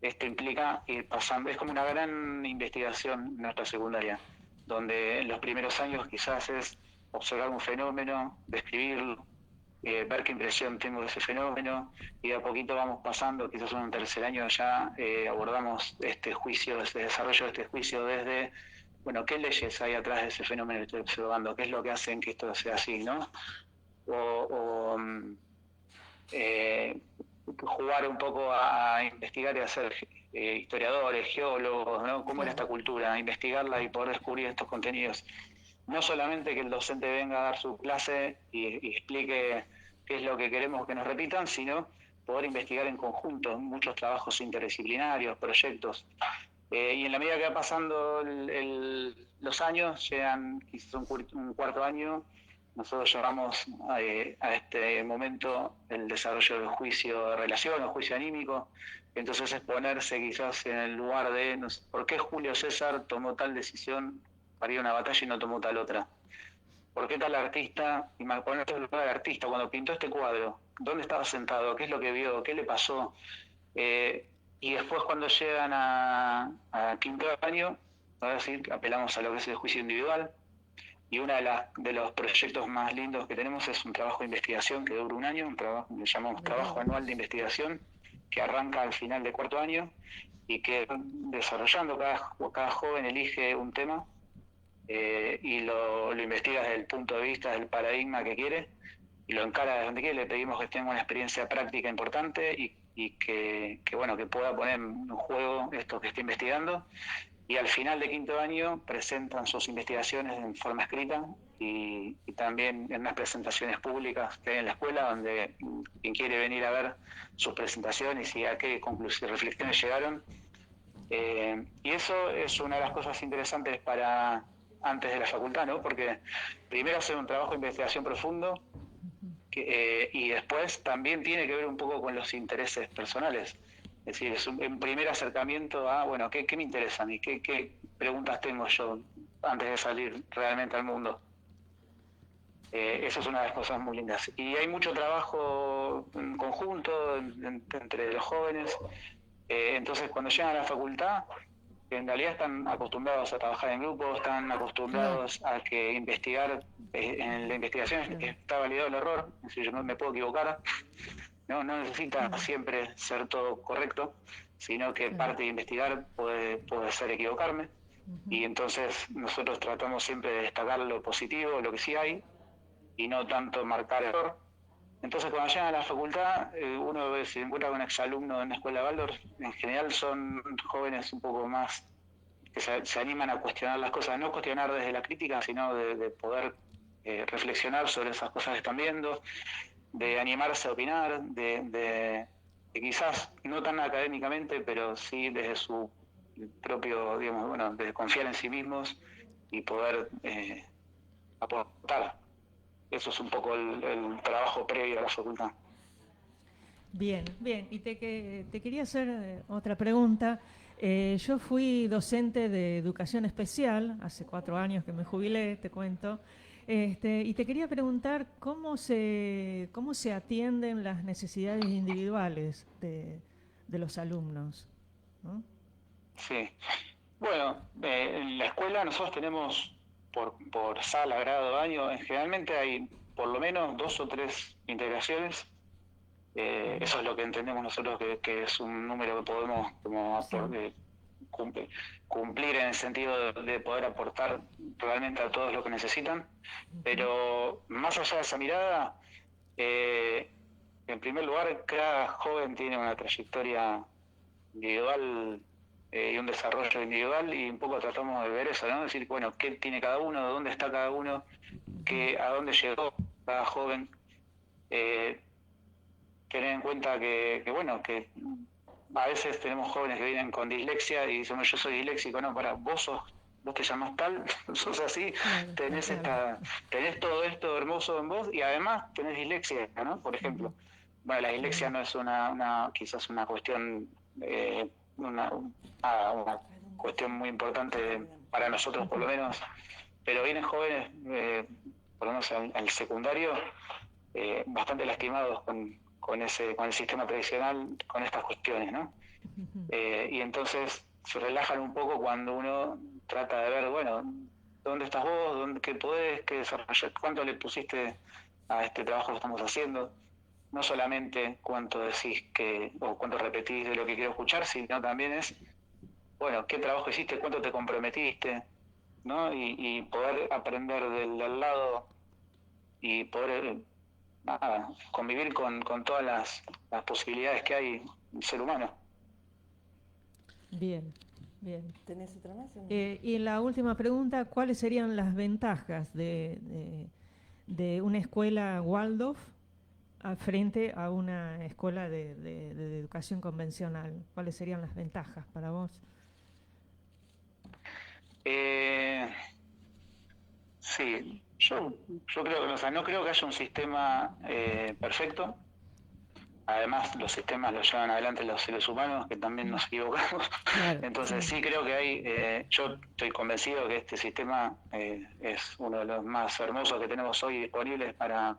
Esto implica ir pasando, es como una gran investigación en nuestra secundaria, donde en los primeros años quizás es observar un fenómeno, describirlo, ver qué impresión tengo de ese fenómeno, y de a poquito vamos pasando, quizás en un tercer año ya abordamos este desarrollo de este juicio desde, ¿qué leyes hay atrás de ese fenómeno que estoy observando? ¿Qué es lo que hacen que esto sea así, no? Jugar un poco a investigar y a ser historiadores, geólogos, ¿no? ¿Cómo era esta cultura? Investigarla y poder descubrir estos contenidos. No solamente que el docente venga a dar su clase y explique qué es lo que queremos que nos repitan, sino poder investigar en conjunto, muchos trabajos interdisciplinarios, proyectos. Y en la medida que va pasando los años, llegan quizás un cuarto año, nosotros llamamos a este momento el desarrollo del juicio de relación o juicio anímico. Entonces es ponerse quizás en el lugar de, no sé, ¿por qué Julio César tomó tal decisión para ir a una batalla y no tomó tal otra? ¿Por qué tal artista, y ponerte en el lugar del artista, cuando pintó este cuadro, dónde estaba sentado, qué es lo que vio, qué le pasó? Y después cuando llegan a quinto año, ahora sí, apelamos a lo que es el juicio individual, y uno de los proyectos más lindos que tenemos es un trabajo de investigación que dura un año, un trabajo que llamamos trabajo anual de investigación, que arranca al final de cuarto año y que desarrollando cada joven elige un tema y lo investiga desde el punto de vista, del paradigma que quiere y lo encara desde donde quiere. Le pedimos que tenga una experiencia práctica importante y que pueda poner en juego esto que está investigando. Y al final de quinto año presentan sus investigaciones en forma escrita y también en unas presentaciones públicas que hay en la escuela, donde quien quiere venir a ver sus presentaciones y a qué conclusiones, reflexiones llegaron. Y eso es una de las cosas interesantes para antes de la facultad, ¿no? Porque primero hacer un trabajo de investigación profundo y después también tiene que ver un poco con los intereses personales. Es decir, es un primer acercamiento a, bueno, ¿qué me interesan y qué preguntas tengo yo antes de salir realmente al mundo? Eso es una de las cosas muy lindas. Y hay mucho trabajo en conjunto entre los jóvenes. Entonces, cuando llegan a la facultad, en realidad están acostumbrados a trabajar en grupos, están acostumbrados a que investigar, en la investigación está validado el error, es decir, yo no me puedo equivocar. No necesita siempre ser todo correcto, sino que parte de investigar puede ser equivocarme. Y entonces nosotros tratamos siempre de destacar lo positivo, lo que sí hay, y no tanto marcar error. Entonces cuando llegan a la facultad, uno se encuentra con un exalumno de una escuela de Waldorf, en general son jóvenes un poco más que se animan a cuestionar las cosas, no cuestionar desde la crítica, sino de poder reflexionar sobre esas cosas que están viendo, de animarse a opinar, de quizás no tan académicamente, pero sí desde su propio, digamos, de confiar en sí mismos y poder aportar. Eso es un poco el trabajo previo a la facultad. Bien, bien. Y te quería hacer otra pregunta. Yo fui docente de educación especial, hace 4 años que me jubilé, te cuento. Y te quería preguntar cómo se atienden las necesidades individuales de los alumnos, ¿no? Sí. Bueno, en la escuela nosotros tenemos por sala, grado, año, generalmente hay por lo menos 2 o 3 integraciones. Eso es lo que entendemos nosotros que es un número que podemos cumplir en el sentido de poder aportar realmente a todos lo que necesitan. Pero más allá de esa mirada, en primer lugar, cada joven tiene una trayectoria individual y un desarrollo individual, y un poco tratamos de ver eso, ¿no? Decir, bueno, ¿qué tiene cada uno? ¿Dónde está cada uno? ¿A dónde llegó cada joven? Tener en cuenta que a veces tenemos jóvenes que vienen con dislexia y dicen, yo soy disléxico. No, vos te llamás tal, sos así, tenés todo esto hermoso en vos y además tenés dislexia, ¿no? Por ejemplo. Bueno, la dislexia no es quizás una cuestión, una cuestión muy importante para nosotros por lo menos, pero vienen jóvenes, por lo menos al secundario, bastante lastimados con el sistema tradicional, con estas cuestiones, ¿no? Y entonces se relajan un poco cuando uno trata de ver, bueno, ¿dónde estás vos? ¿Qué podés? ¿Qué desarrollar? ¿Cuánto le pusiste a este trabajo que estamos haciendo? No solamente cuánto decís o cuánto repetís de lo que quiero escuchar, sino también es, bueno, ¿qué trabajo hiciste? ¿Cuánto te comprometiste? ¿No? Y poder aprender del lado y poder convivir con todas las posibilidades que hay en el ser humano. Bien, bien. ¿Tenés otra más? Y la última pregunta, ¿cuáles serían las ventajas de una escuela Waldorf frente a una escuela de educación convencional? ¿Cuáles serían las ventajas para vos? Sí, Yo creo que, o sea, no creo que haya un sistema perfecto. Además, los sistemas los llevan adelante los seres humanos, que también nos equivocamos. Claro. Entonces, sí creo que yo estoy convencido que este sistema es uno de los más hermosos que tenemos hoy disponibles para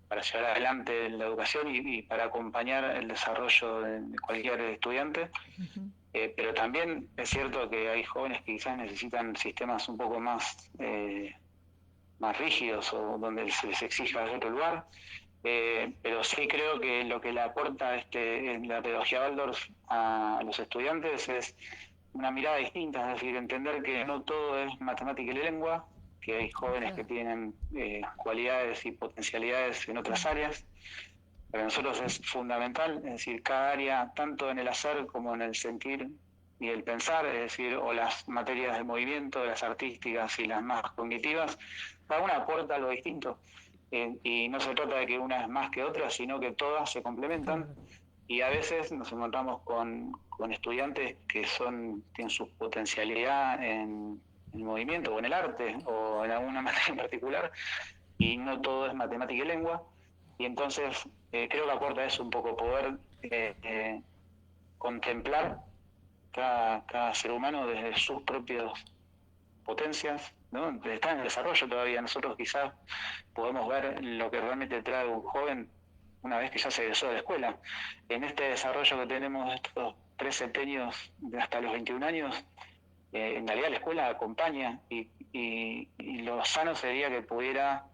llevar adelante la educación y para acompañar el desarrollo de cualquier estudiante. Pero también es cierto que hay jóvenes que quizás necesitan sistemas un poco más rígidos o donde se les exija de otro lugar. Pero sí creo que lo que le aporta en la pedagogía Waldorf a los estudiantes es una mirada distinta, es decir, entender que no todo es matemática y lengua, que hay jóvenes que tienen cualidades y potencialidades en otras áreas. Para nosotros es fundamental, es decir, cada área, tanto en el hacer como en el sentir y el pensar, es decir, o las materias de movimiento, las artísticas y las más cognitivas, cada una aporta algo distinto. Y no se trata de que una es más que otra, sino que todas se complementan. Y a veces nos encontramos con estudiantes que tienen su potencialidad en el movimiento o en el arte o en alguna materia en particular, y no todo es matemática y lengua. Y entonces creo que aporta eso un poco, poder contemplar cada ser humano desde sus propias potencias, ¿no? Está en el desarrollo todavía. Nosotros quizás podemos ver lo que realmente trae un joven una vez que ya se egresó de la escuela. En este desarrollo que tenemos estos 3 septenios hasta los 21 años, en realidad la escuela acompaña y lo sano sería que pudiera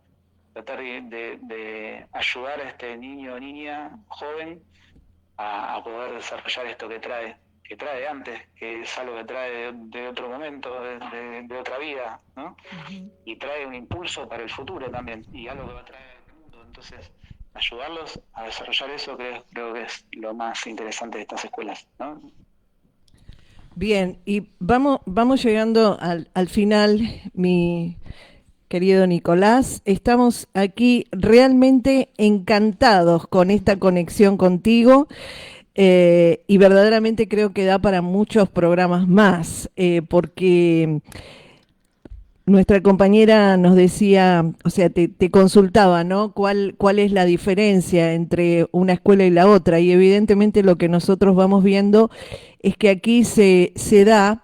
tratar de ayudar a este niño o niña joven a poder desarrollar esto que trae antes, que es algo que trae de otro momento, de otra vida, ¿no? Y trae un impulso para el futuro también, y algo que va a traer al mundo. Entonces, ayudarlos a desarrollar eso creo que es lo más interesante de estas escuelas, ¿no? Bien, y vamos llegando al final, mi querido Nicolás. Estamos aquí realmente encantados con esta conexión contigo. Y verdaderamente creo que da para muchos programas más, porque nuestra compañera nos decía, o sea, te consultaba, ¿no? ¿Cuál es la diferencia entre una escuela y la otra? Y evidentemente lo que nosotros vamos viendo es que aquí se da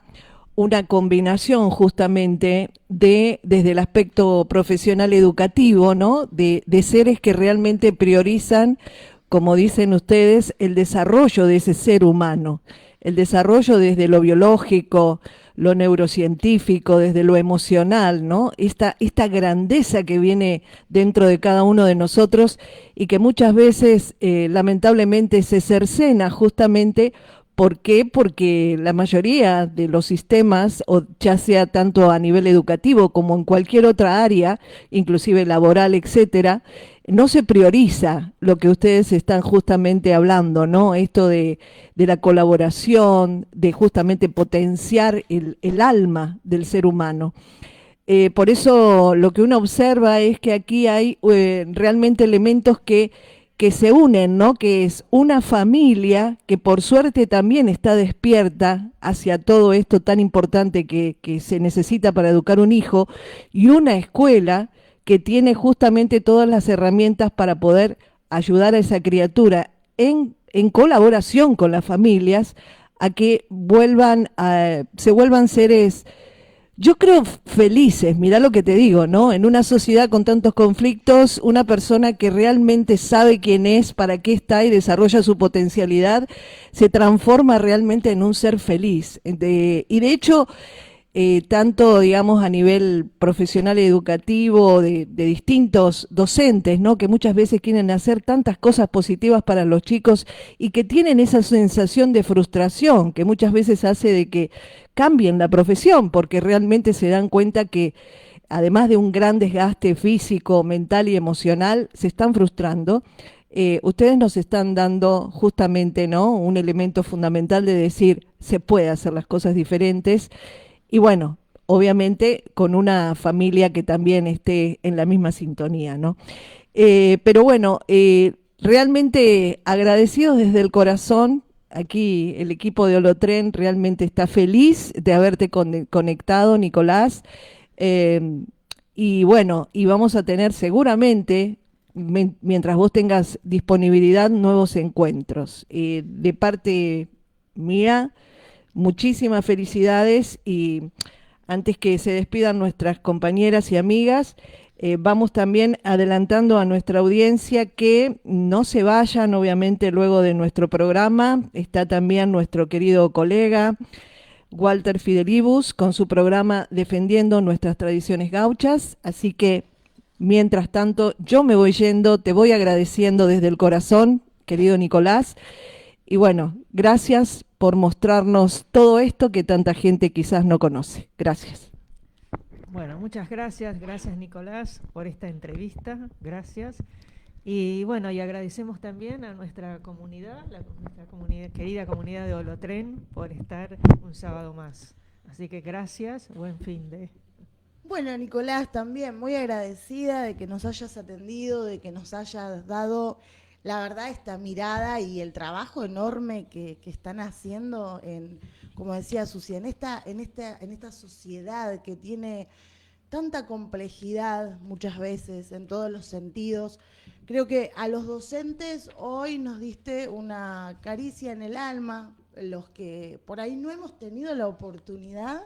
una combinación justamente desde el aspecto profesional educativo, ¿no? De seres que realmente priorizan, como dicen ustedes, el desarrollo de ese ser humano, el desarrollo desde lo biológico, lo neurocientífico, desde lo emocional, ¿no? Esta grandeza que viene dentro de cada uno de nosotros y que muchas veces lamentablemente se cercena justamente. ¿Por qué? Porque la mayoría de los sistemas, o ya sea tanto a nivel educativo como en cualquier otra área, inclusive laboral, etcétera, no se prioriza lo que ustedes están justamente hablando, ¿no? Esto de la colaboración, de justamente potenciar el alma del ser humano. Por eso lo que uno observa es que aquí hay realmente elementos que se unen, ¿no? Que es una familia que por suerte también está despierta hacia todo esto tan importante que se necesita para educar un hijo, y una escuela que tiene justamente todas las herramientas para poder ayudar a esa criatura en colaboración con las familias a que se vuelvan seres, yo creo, felices. Mirá lo que te digo, ¿no? En una sociedad con tantos conflictos, una persona que realmente sabe quién es, para qué está y desarrolla su potencialidad, se transforma realmente en un ser feliz. Y de hecho, tanto, digamos, a nivel profesional y educativo, de distintos docentes, ¿no? Que muchas veces quieren hacer tantas cosas positivas para los chicos y que tienen esa sensación de frustración que muchas veces hace de que cambien la profesión, porque realmente se dan cuenta que además de un gran desgaste físico, mental y emocional, se están frustrando. Ustedes nos están dando justamente, ¿no?, un elemento fundamental de decir, se puede hacer las cosas diferentes. Y bueno, obviamente con una familia que también esté en la misma sintonía, ¿no? Pero bueno, realmente agradecidos desde el corazón. Aquí el equipo de Holotren realmente está feliz de haberte conectado, Nicolás. Y bueno, y vamos a tener seguramente, mientras vos tengas disponibilidad, nuevos encuentros. De parte mía, muchísimas felicidades y antes que se despidan nuestras compañeras y amigas, vamos también adelantando a nuestra audiencia que no se vayan, obviamente, luego de nuestro programa. Está también nuestro querido colega Walter Fidelibus con su programa Defendiendo nuestras tradiciones gauchas. Así que, mientras tanto, yo me voy yendo, te voy agradeciendo desde el corazón, querido Nicolás. Y bueno, gracias por mostrarnos todo esto que tanta gente quizás no conoce. Gracias. Bueno, muchas gracias. Gracias, Nicolás, por esta entrevista. Gracias. Y bueno, y agradecemos también a nuestra comunidad, nuestra comunidad, querida comunidad de Olotren, por estar un sábado más. Así que gracias, buen fin de... Bueno, Nicolás, también muy agradecida de que nos hayas atendido, de que nos hayas dado, la verdad, esta mirada y el trabajo enorme que están haciendo, como decía Susi, en esta sociedad que tiene tanta complejidad muchas veces en todos los sentidos. Creo que a los docentes hoy nos diste una caricia en el alma, los que por ahí no hemos tenido la oportunidad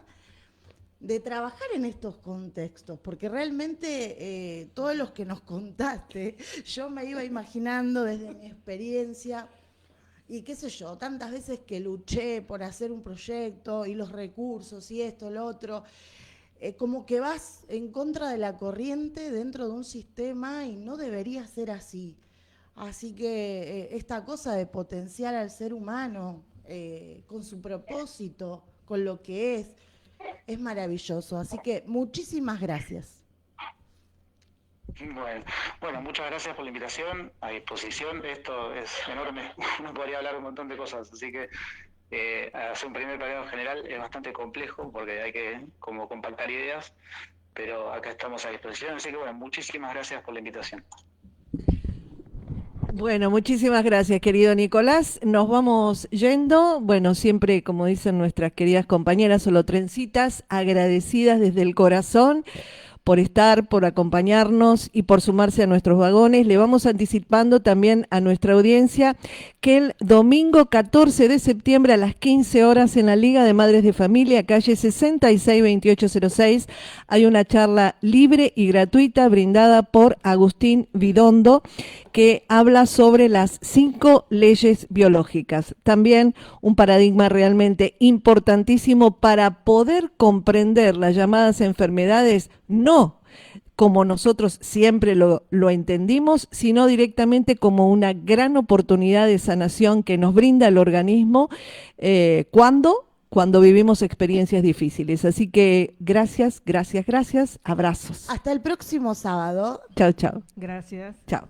de trabajar en estos contextos, porque realmente todos los que nos contaste, yo me iba imaginando desde mi experiencia, y qué sé yo, tantas veces que luché por hacer un proyecto y los recursos y esto, lo otro, como que vas en contra de la corriente dentro de un sistema y no debería ser así. Así que esta cosa de potenciar al ser humano con su propósito, con lo que es maravilloso. Así que muchísimas gracias. Bueno, muchas gracias por la invitación, a disposición. Esto es enorme, uno podría hablar un montón de cosas, así que hacer un primer plano general es bastante complejo porque hay que como compactar ideas, pero acá estamos a disposición, así que bueno, muchísimas gracias por la invitación. Bueno, muchísimas gracias, querido Nicolás. Nos vamos yendo. Bueno, siempre, como dicen nuestras queridas compañeras olotrencitas, agradecidas desde el corazón por estar, por acompañarnos y por sumarse a nuestros vagones. Le vamos anticipando también a nuestra audiencia que el domingo 14 de septiembre a las 15 horas en la Liga de Madres de Familia, calle 662806, hay una charla libre y gratuita brindada por Agustín Vidondo, que habla sobre las 5 leyes biológicas. También un paradigma realmente importantísimo para poder comprender las llamadas enfermedades, no como nosotros siempre lo entendimos, sino directamente como una gran oportunidad de sanación que nos brinda el organismo cuando vivimos experiencias difíciles. Así que gracias, gracias, gracias. Abrazos. Hasta el próximo sábado. Chao, chao. Gracias. Chao.